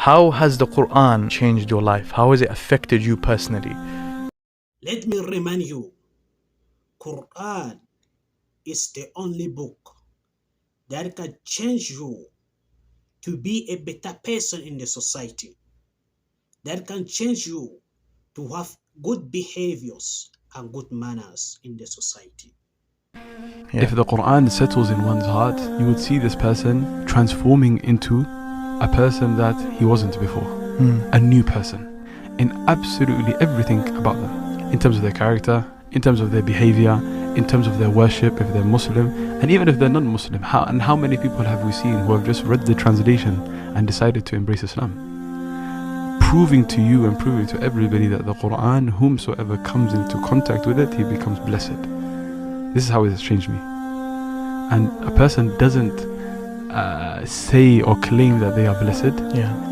How has the Quran changed your life? How has it affected you personally? Let me remind you, Quran is the only book that can change you to be a better person in the society, that can change you to have good behaviors and good manners in the society. If the Quran settles in one's heart, you would see this person transforming into a person that he wasn't before, a new person, in absolutely everything about them, in terms of their character, in terms of their behavior, in terms of their worship, if they're Muslim, and even if they're non-Muslim. How many people have we seen who have just read the translation and decided to embrace Islam? Proving to you and proving to everybody that the Quran, whomsoever comes into contact with it, he becomes blessed. This is how it has changed me. And a person doesn't say or claim that they are blessed,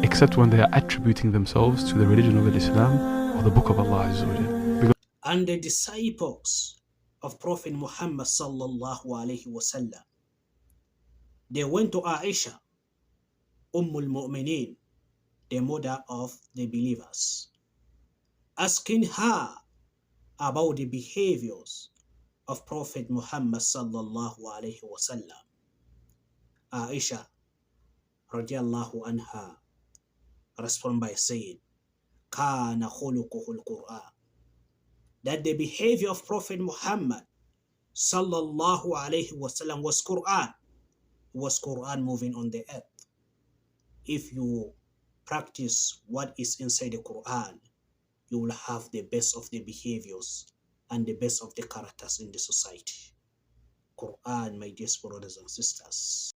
except when they are attributing themselves to the religion of Islam or the book of Allah Azza wa Jal. And the disciples of Prophet Muhammad sallallahu alaihi wasallam, they went to Aisha, Ummul Mu'mineen, the mother of the believers, asking her about the behaviors of Prophet Muhammad sallallahu alaihi wasallam. Aisha radiallahu anha responded by saying, Kana khuluquhul Quran, that the behavior of Prophet Muhammad sallallahu alaihi wasallam was Quran moving on the earth. If you practice what is inside the Quran, you will have the best of the behaviors and the best of the characters in the society. Quran, my dear brothers and sisters.